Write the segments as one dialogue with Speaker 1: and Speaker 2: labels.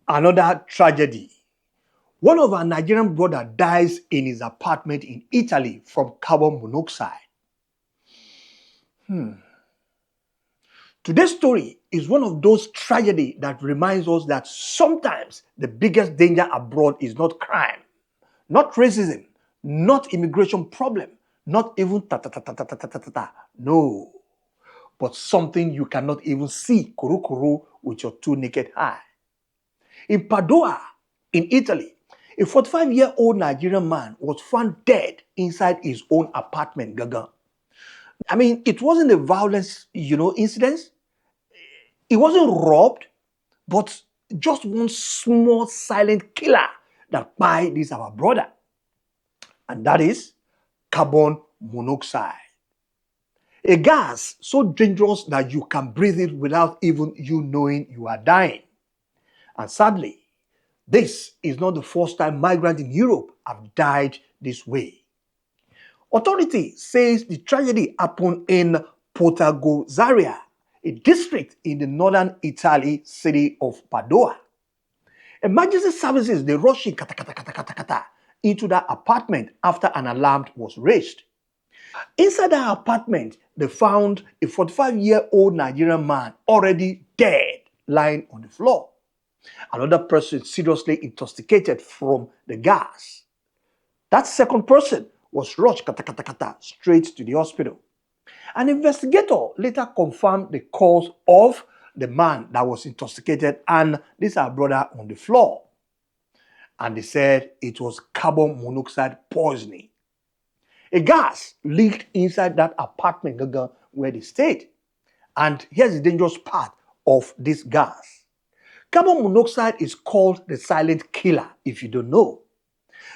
Speaker 1: Another tragedy. One of our Nigerian brothers dies in his apartment in Italy from carbon monoxide. Today's story is one of those tragedies that reminds us that sometimes the biggest danger abroad is not crime, not racism, not immigration problem, not even ta. No, but something you cannot even see kuru with your two naked eye. In Padua, in Italy, a 45-year-old Nigerian man was found dead inside his own apartment, Gaga. I mean, it wasn't a violent, incident. He wasn't robbed, but just one small silent killer that by this our brother. And that is carbon monoxide. A gas so dangerous that you can breathe it without even you knowing you are dying. And sadly, this is not the first time migrants in Europe have died this way. Authority says the tragedy happened in Pontevigodarzere, a district in the northern Italy city of Padua. Emergency services, they rushed in into that apartment after an alarm was raised. Inside that apartment, they found a 45-year-old Nigerian man already dead, lying on the floor. Another person seriously intoxicated from the gas. That second person was rushed straight to the hospital. An investigator later confirmed the cause of the man that was intoxicated and this our brother on the floor. And they said it was carbon monoxide poisoning. A gas leaked inside that apartment where they stayed. And here's the dangerous part of this gas. Carbon monoxide is called the silent killer, if you don't know.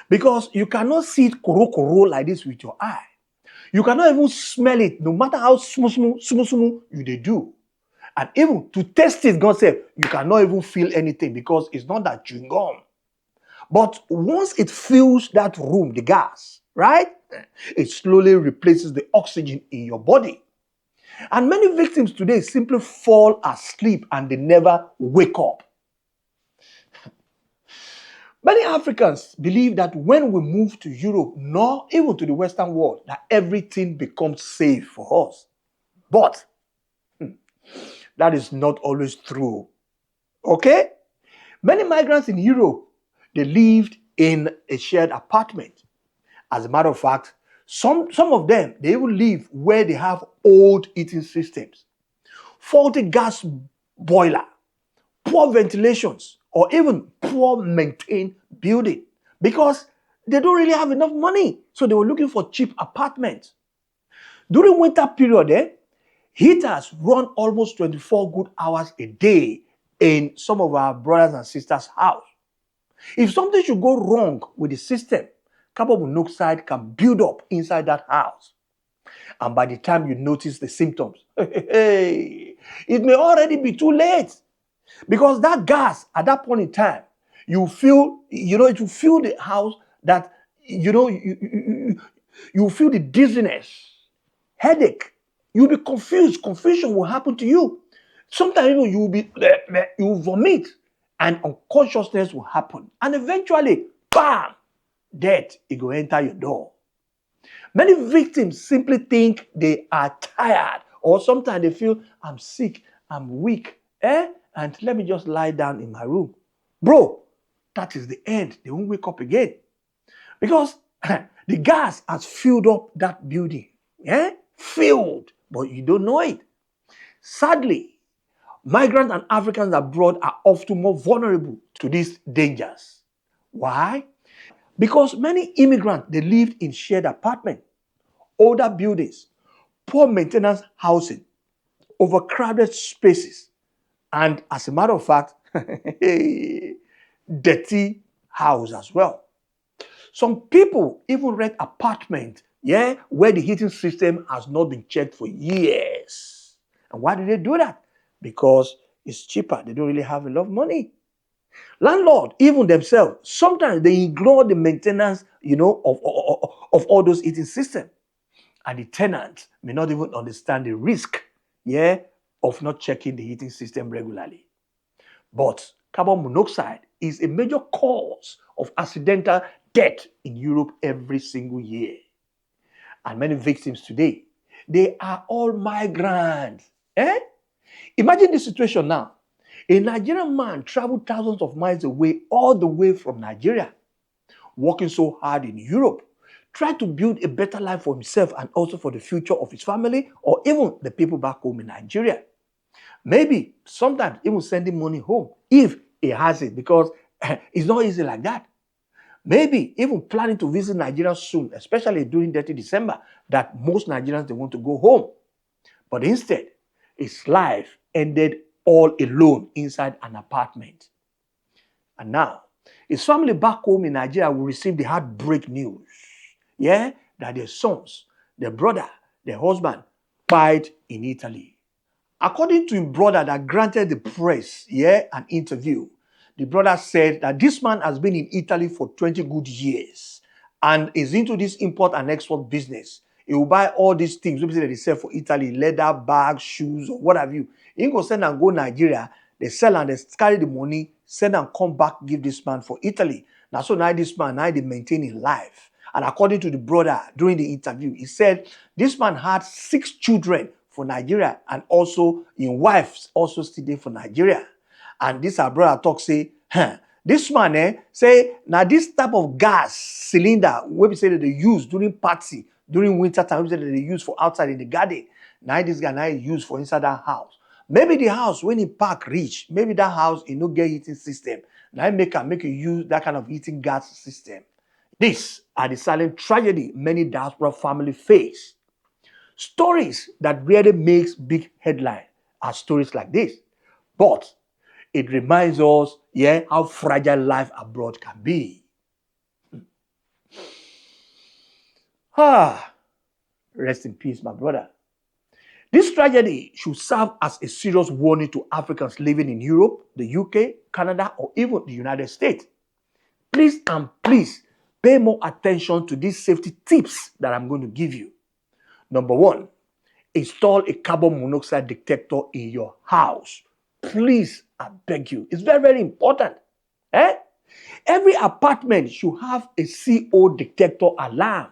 Speaker 1: Because you cannot see it kuru like this with your eye. You cannot even smell it, no matter how smooth you do. And even to test it, God said, you cannot even feel anything because it's not that chewing gum. But once it fills that room, the gas, right? It slowly replaces the oxygen in your body. And many victims today simply fall asleep and they never wake up. Many Africans believe that when we move to Europe, nor even to the Western world, that everything becomes safe for us. But that is not always true. Okay? Many migrants in Europe, they lived in a shared apartment. As a matter of fact, some of them, they even live where they have old heating systems, faulty gas boiler, poor ventilations, or even poor maintained building because they don't really have enough money. So they were looking for cheap apartments. During winter period, heaters run almost 24 good hours a day in some of our brothers and sisters' house. If something should go wrong with the system, carbon monoxide can build up inside that house. And by the time you notice the symptoms, it may already be too late. Because that gas, at that point in time, you feel, it will fill the house that, you feel the dizziness, headache. You'll be confused. Confusion will happen to you. Sometimes even you will vomit and unconsciousness will happen. And eventually, bam, death, it will enter your door. Many victims simply think they are tired or sometimes they feel, I'm sick, I'm weak, and let me just lie down in my room. Bro, that is the end. They won't wake up again. Because the gas has filled up that building. Filled, but you don't know it. Sadly, migrants and Africans abroad are often more vulnerable to these dangers. Why? Because many immigrants, they lived in shared apartments, older buildings, poor maintenance housing, overcrowded spaces, and as a matter of fact, dirty house as well. Some people even rent apartments, where the heating system has not been checked for years. And why do they do that? Because it's cheaper. They don't really have enough money. Landlord, even themselves, sometimes they ignore the maintenance, of all those heating systems. And the tenant may not even understand the risk, of not checking the heating system regularly. But carbon monoxide is a major cause of accidental death in Europe every single year. And many victims today, they are all migrants. Imagine this situation now. A Nigerian man traveled thousands of miles away, all the way from Nigeria, working so hard in Europe, tried to build a better life for himself and also for the future of his family or even the people back home in Nigeria. Maybe sometimes even sending money home if he has it, because it's not easy like that. Maybe even planning to visit Nigeria soon, especially during 30 December, that most Nigerians, they want to go home. But instead, his life ended all alone inside an apartment. And now, his family back home in Nigeria will receive the heartbreak news. That their sons, their brother, their husband died in Italy. According to his brother that granted the press an interview, the brother said that this man has been in Italy for 20 good years and is into this import and export business. He will buy all these things that they sell for Italy, leather, bags, shoes, or what have you. He go send and go Nigeria, they sell and they carry the money, send and come back, give this man for Italy. Now, so now this man, now they maintain his life. And according to the brother during the interview, he said this man had 6 children for Nigeria and also his wives also still there for Nigeria. And this our brother talk say, this man say now this type of gas cylinder where we say that they use during party, during winter time, we say that they use for outside in the garden. Now this guy now use for inside that house. Maybe the house when he park reach, maybe that house no get heating system. Now make you use that kind of heating gas system. These are the silent tragedy many diaspora families face. Stories that rarely makes big headline are stories like this. But it reminds us, how fragile life abroad can be. Rest in peace, my brother. This tragedy should serve as a serious warning to Africans living in Europe, the UK, Canada, or even the United States. Please and please pay more attention to these safety tips that I'm going to give you. Number 1, install a carbon monoxide detector in your house. Please, I beg you. It's very, very important. Every apartment should have a CO detector alarm.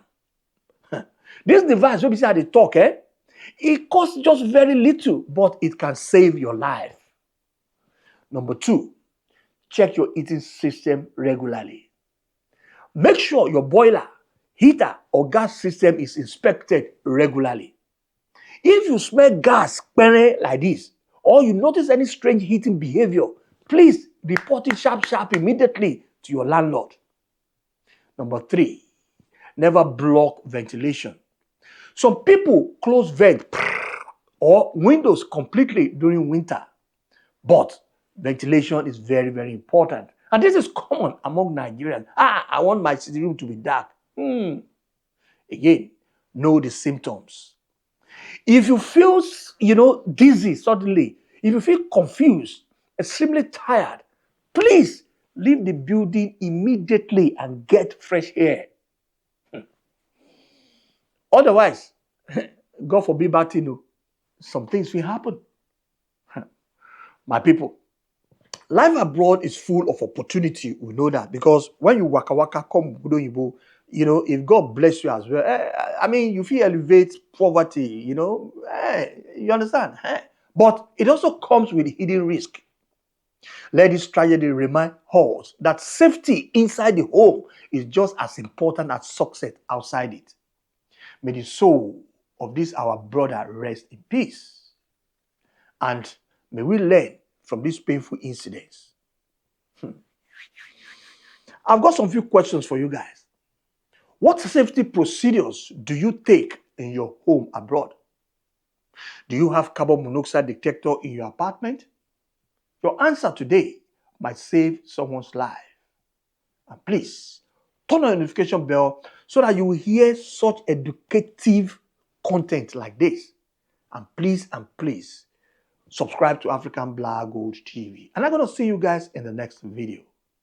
Speaker 1: This device, when we say they talk, it costs just very little, but it can save your life. Number 2, check your heating system regularly. Make sure your boiler, heater, or gas system is inspected regularly. If you smell gas like this, or you notice any strange heating behavior, please report it sharp immediately to your landlord. Number 3, never block ventilation. Some people close vent or windows completely during winter, but ventilation is very, very important. And this is common among Nigerians. I want my sitting room to be dark. Again, know the symptoms. If you feel, dizzy suddenly, if you feel confused, extremely tired, please leave the building immediately and get fresh air. Otherwise, God forbid bad thing, some things will happen. My people, life abroad is full of opportunity. We know that because when you waka come, if God bless you as well, you feel elevate poverty, you understand? But it also comes with hidden risk. Let this tragedy remind us that safety inside the home is just as important as success outside it. May the soul of this our brother rest in peace. And may we learn from these painful incidents. I've got some few questions for you guys. What safety procedures do you take in your home abroad? Do you have carbon monoxide detector in your apartment? Your answer today might save someone's life. And please, turn on the notification bell so that you will hear such educative content like this. And please, subscribe to African Black Gold TV. And I'm going to see you guys in the next video.